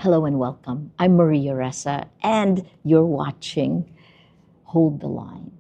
Hello and welcome. I'm Maria Ressa, and you're watching Hold the Line.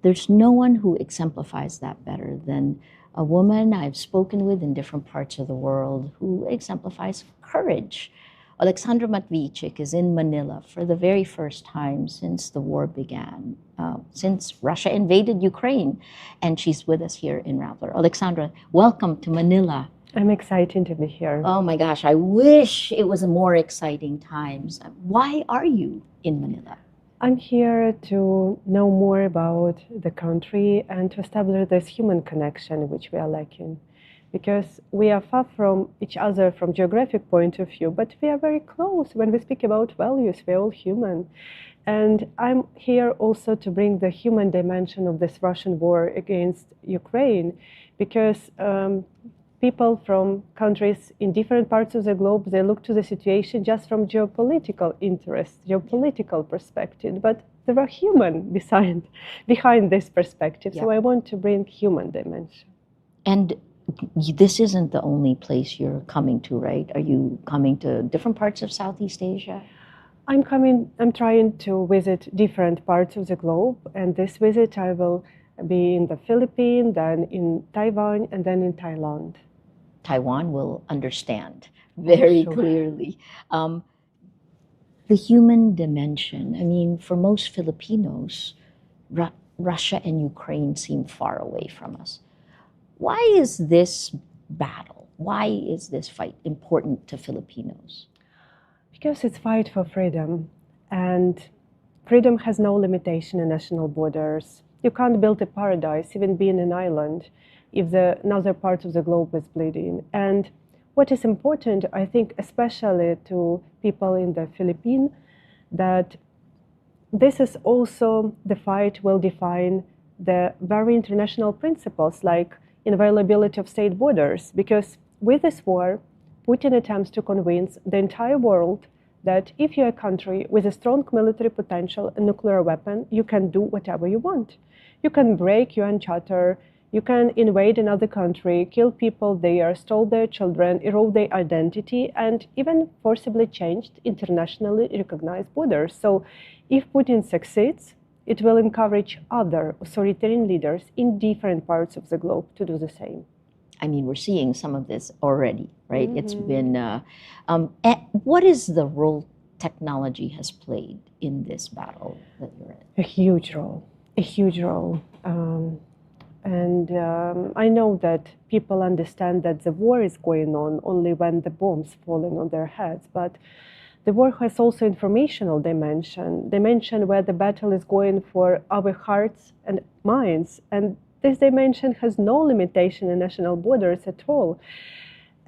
There's no one who exemplifies that better than a woman I've spoken with in different parts of the world who exemplifies courage. Oleksandra Matviichuk is in Manila for the very first time since the war began, since Russia invaded Ukraine, and she's with us here in Rappler. Oleksandra, welcome to Manila. I'm excited to be here. Oh my gosh, I wish it was a more exciting times. Why are you in Manila? I'm here to know more about the country and to establish this human connection which we are lacking. Because we are far from each other from geographic point of view, but we are very close. When we speak about values, we're all human. And I'm here also to bring the human dimension of this Russian war against Ukraine, because people from countries in different parts of the globe, they look to the situation just from geopolitical interest, geopolitical perspective, but there are human behind this perspective. So I want to bring human dimension. And this isn't the only place you're coming to, right? Are you coming to different parts of Southeast Asia? I'm trying to visit different parts of the globe, and this visit I will be in the Philippines, then in Taiwan, and then in Thailand. Taiwan will understand very clearly. The human dimension, I mean, for most Filipinos, Russia and Ukraine seem far away from us. Why is this battle, why is this fight important to Filipinos? Because it's fight for freedom, and freedom has no limitation in national borders. You can't build a paradise, even being an island, if another part of the globe is bleeding. And what is important, I think, especially to people in the Philippines, that this is also the fight will define the very international principles like inviolability of state borders. Because with this war, Putin attempts to convince the entire world that if you're a country with a strong military potential and nuclear weapon, you can do whatever you want. You can break UN Charter, you can invade another country, kill people there, steal their children, erode their identity, and even forcibly change internationally recognized borders. So if Putin succeeds, it will encourage other authoritarian leaders in different parts of the globe to do the same. I mean, we're seeing some of this already, right? Mm-hmm. It's been, what is the role technology has played in this battle that you're in? A huge role, a huge role. I know that people understand that the war is going on only when the bombs falling on their heads, but the war has also informational dimension where the battle is going for our hearts and minds. And this dimension has no limitation in national borders at all.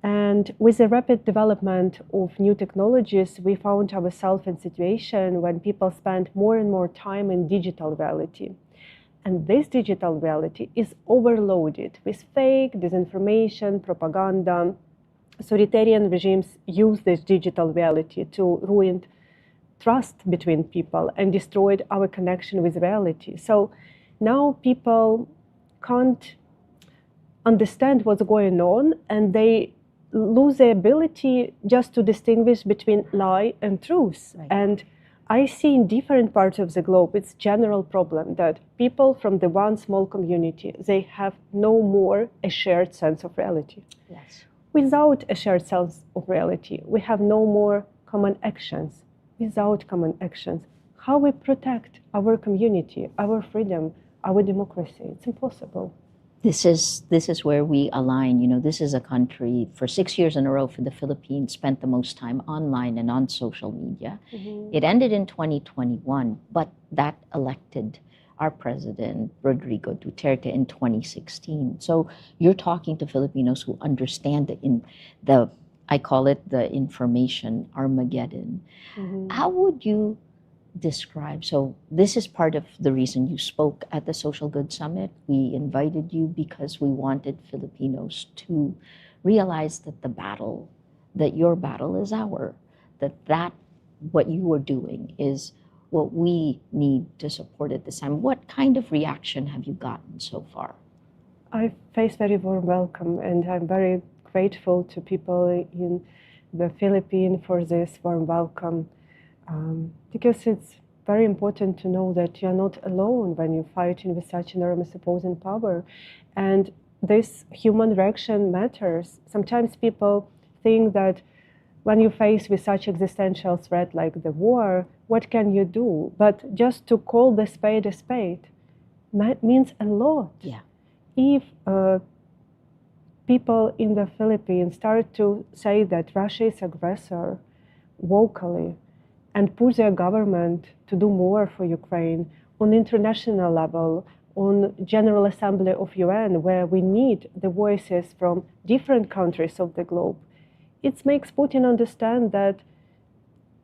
And with the rapid development of new technologies, we found ourselves in a situation when people spend more and more time in digital reality. And this digital reality is overloaded with fake, disinformation, propaganda. Authoritarian regimes use this digital reality to ruin trust between people and destroyed our connection with reality. So now people can't understand what's going on, and they lose the ability just to distinguish between lie and truth. Right. And I see in different parts of the globe, it's a general problem that people from the one small community, they have no more a shared sense of reality. Yes. Without a shared sense of reality, we have no more common actions. Without common actions, how we protect our community, our freedom, our democracy? It's impossible. This is where we align. You know, this is a country for 6 years in a row for the Philippines spent the most time online and on social media. Mm-hmm. It ended in 2021, but that elected our president, Rodrigo Duterte, in 2016. So you're talking to Filipinos who understand I call it the information Armageddon. Mm-hmm. How would you describe, so this is part of the reason you spoke at the Social Good Summit. We invited you because we wanted Filipinos to realize that that your battle is that what you are doing is what we need to support at this time. What kind of reaction have you gotten so far? I face very warm welcome, and I'm very grateful to people in the Philippines for this warm welcome, because it's very important to know that you're not alone when you're fighting with such enormous opposing power. And this human reaction matters. Sometimes people think that when you face with such existential threat like the war, what can you do? But just to call the spade a spade means a lot. Yeah. If people in the Philippines start to say that Russia is aggressor vocally and push their government to do more for Ukraine on international level, on General Assembly of UN, where we need the voices from different countries of the globe, it makes Putin understand that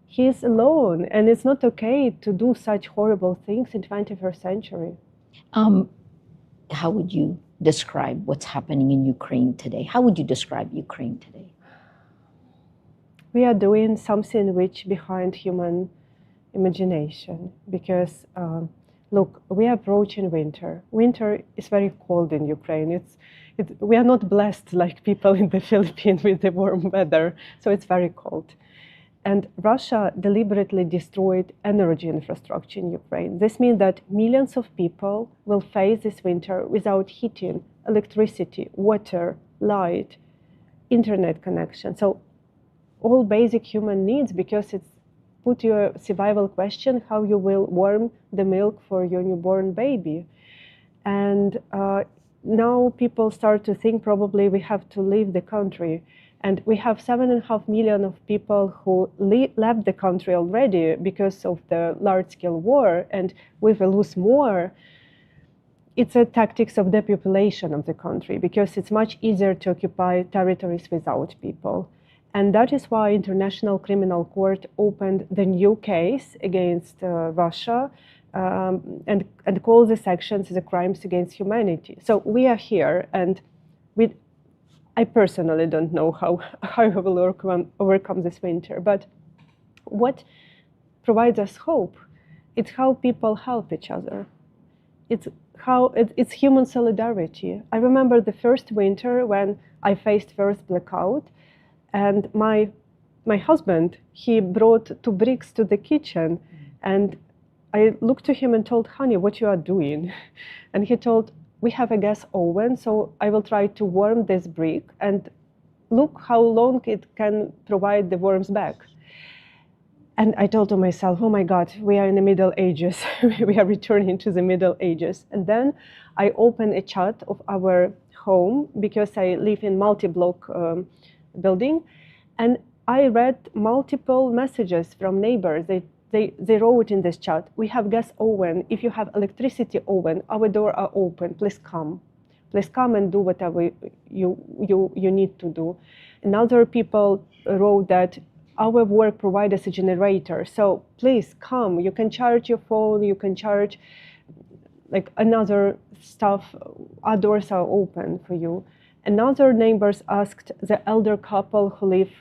he is alone and it's not okay to do such horrible things in 21st century. How would you describe what's happening in Ukraine today? How would you describe Ukraine today? We are doing something which behind human imagination, because look, we are approaching winter. Winter is very cold in Ukraine. We are not blessed like people in the Philippines with the warm weather, so it's very cold. And Russia deliberately destroyed energy infrastructure in Ukraine. This means that millions of people will face this winter without heating, electricity, water, light, internet connection. So all basic human needs, because it's put your survival question, how you will warm the milk for your newborn baby. And now people start to think probably we have to leave the country. And we have 7.5 million of people who left the country already because of the large-scale war, and we will lose more. It's a tactics of depopulation of the country, because it's much easier to occupy territories without people. And that is why International Criminal Court opened the new case against Russia and called the sanctions the crimes against humanity. So we are here, and I personally don't know how we will overcome this winter. But what provides us hope, it's how people help each other. It's human solidarity. I remember the first winter when I faced first blackout, and my husband, he brought 2 bricks to the kitchen, and I looked to him and told, honey, what you are doing? And he told, we have a gas oven, so I will try to warm this brick, and look how long it can provide the warmth back. And I told to myself, oh my God, we are in the Middle Ages. We are returning to the Middle Ages. And then I opened a chat of our home, because I live in multi-block building, and I read multiple messages from neighbors. They wrote in this chat, we have gas oven. If you have electricity oven, our door are open. Please come. Please come and do whatever you need to do. And other people wrote that our work provides us a generator. So please come. You can charge your phone. You can charge like another stuff. Our doors are open for you. Another neighbors asked the elder couple who live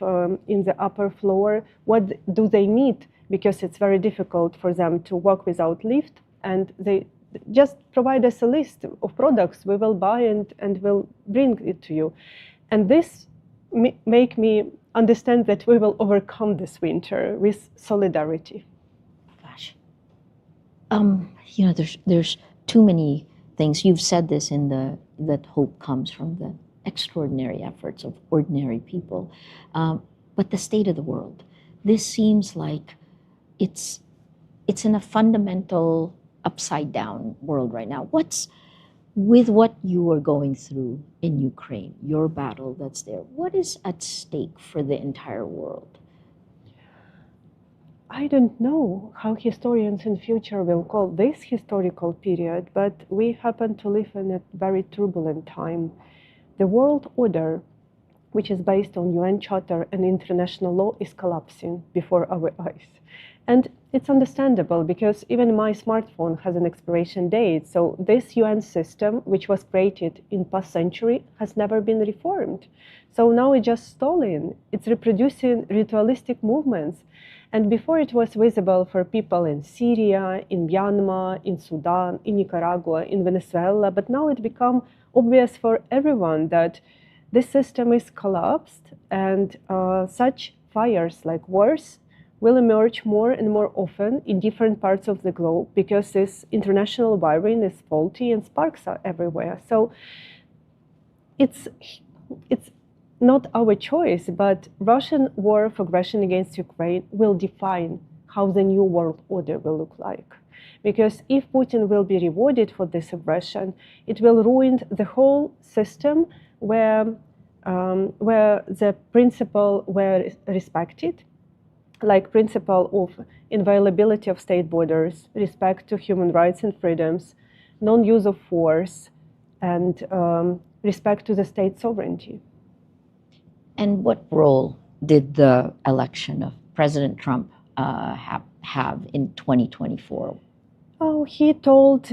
in the upper floor, what do they need? Because it's very difficult for them to walk without lift, and they just provide us a list of products we will buy and will bring it to you. And this make me understand that we will overcome this winter with solidarity. Gosh, you know, there's too many things. You've said this that hope comes from the extraordinary efforts of ordinary people, but the state of the world. This seems like it's in a fundamental upside down world right now. With what you are going through in Ukraine, your battle that's there, what is at stake for the entire world? I don't know how historians in future will call this historical period, but we happen to live in a very turbulent time. The world order, which is based on UN Charter and international law, is collapsing before our eyes. And it's understandable, because even my smartphone has an expiration date. So this UN system, which was created in past century, has never been reformed. So now it's just stalling. It's reproducing ritualistic movements. And before it was visible for people in Syria, in Myanmar, in Sudan, in Nicaragua, in Venezuela, but now it become obvious for everyone that this system is collapsed, and such fires like wars will emerge more and more often in different parts of the globe because this international wiring is faulty and sparks are everywhere. So it's not our choice, but Russian war of aggression against Ukraine will define how the new world order will look like. Because if Putin will be rewarded for this aggression, it will ruin the whole system where the principle were respected, like principle of inviolability of state borders, respect to human rights and freedoms, non-use of force, and respect to the state sovereignty. And what role did the election of President Trump have in 2024? Oh, he told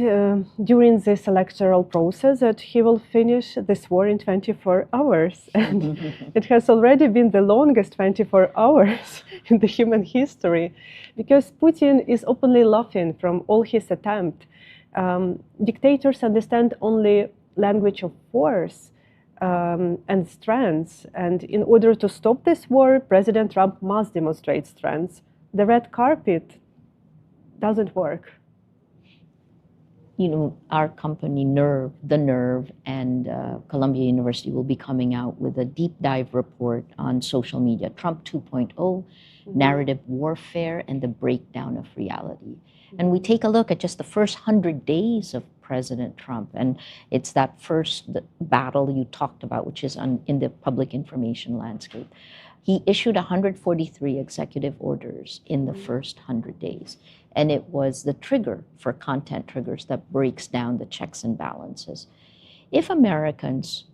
during this electoral process that he will finish this war in 24 hours. And it has already been the longest 24 hours in the human history, because Putin is openly laughing from all his attempts. Dictators understand only language of force and strength. And in order to stop this war, President Trump must demonstrate strength. The red carpet doesn't work. You know, our company, The Nerve, and Columbia University will be coming out with a deep dive report on social media, Trump 2.0, narrative warfare, and the breakdown of reality. And we take a look at just the first 100 days of President Trump. And it's that first battle you talked about, which is in the public information landscape. He issued 143 executive orders in the first 100 days. And it was the trigger for content triggers that breaks down the checks and balances. If Americans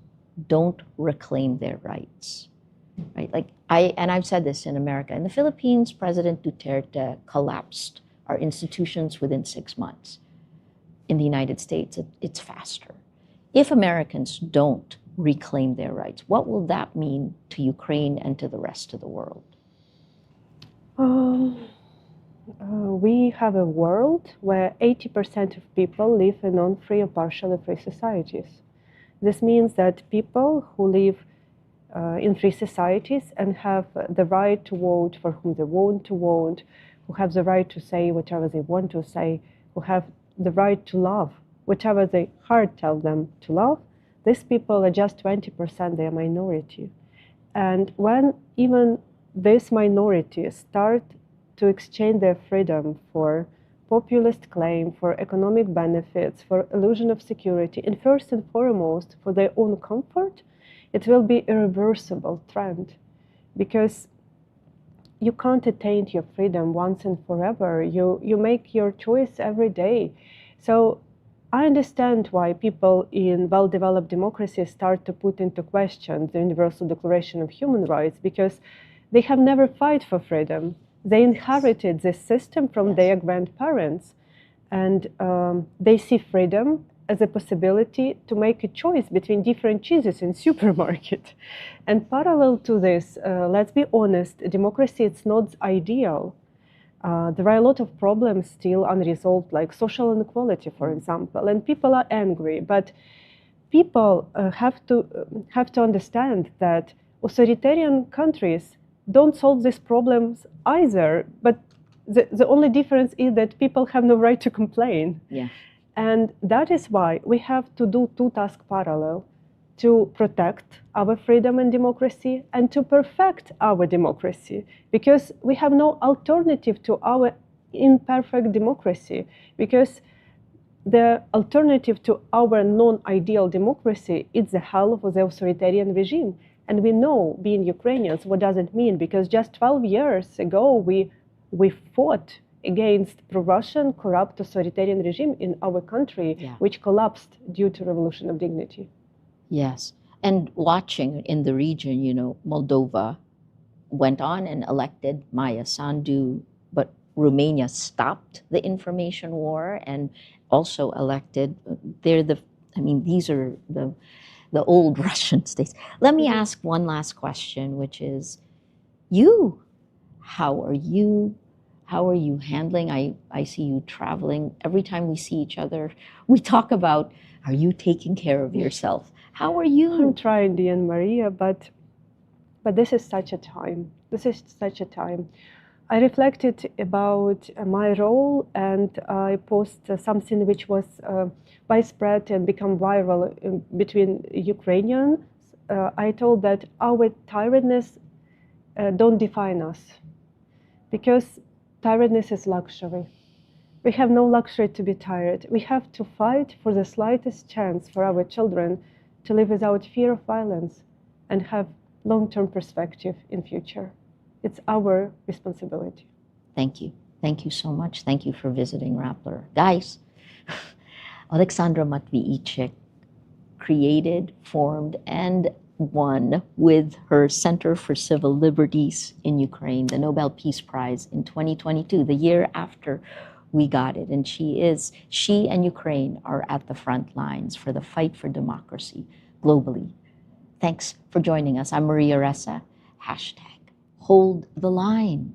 don't reclaim their rights, right? Like I've said this in America. In the Philippines, President Duterte collapsed our institutions within 6 months. In the United States, it's faster. If Americans don't reclaim their rights, what will that mean to Ukraine and to the rest of the world? We have a world where 80% of people live in non-free or partially free societies. This means that people who live in free societies and have the right to vote for whom they want to vote, who have the right to say whatever they want to say, who have the right to love whatever their heart tells them to love, these people are just 20%, they are minority. And when even these minorities start to exchange their freedom for populist claim, for economic benefits, for illusion of security, and first and foremost, for their own comfort, it will be a irreversible trend. Because you can't attain your freedom once and forever. You make your choice every day. So I understand why people in well-developed democracies start to put into question the Universal Declaration of Human Rights, because they have never fought for freedom. They inherited this system from their grandparents, and they see freedom as a possibility to make a choice between different cheeses in supermarket. And parallel to this, let's be honest, democracy is not ideal. There are a lot of problems still unresolved, like social inequality, for example, and people are angry. But people have to understand that authoritarian countries don't solve these problems either. But the only difference is that people have no right to complain. Yeah. And that is why we have to do two tasks parallel: to protect our freedom and democracy, and to perfect our democracy, because we have no alternative to our imperfect democracy, because the alternative to our non-ideal democracy is the hell of the authoritarian regime. And we know, being Ukrainians, what does it mean, because just 12 years ago we fought against pro-Russian, corrupt authoritarian regime in our country, which collapsed due to revolution of dignity. Yes. And watching in the region, you know, Moldova went on and elected Maya Sandu, but Romania stopped the information war and also elected, these are the old Russian states. Let me ask one last question, which is, how are you handling? I see you traveling. Every time we see each other, we talk about Are you taking care of yourself? How are you? I'm trying, Dee and Maria, but this is such a time. This is such a time. I reflected about my role, and I posted something which was widespread and become viral between Ukrainians. I told that our tiredness don't define us, because tiredness is luxury. We have no luxury to be tired. We have to fight for the slightest chance for our children to live without fear of violence and have long-term perspective in future. It's our responsibility. Thank you. Thank you so much. Thank you for visiting Rappler. Guys, Oleksandra Matviichuk created, formed, and won with her Center for Civil Liberties in Ukraine the Nobel Peace Prize in 2022, the year after we got it. And she and Ukraine are at the front lines for the fight for democracy globally. Thanks for joining us. I'm Maria Ressa. #HoldTheLine.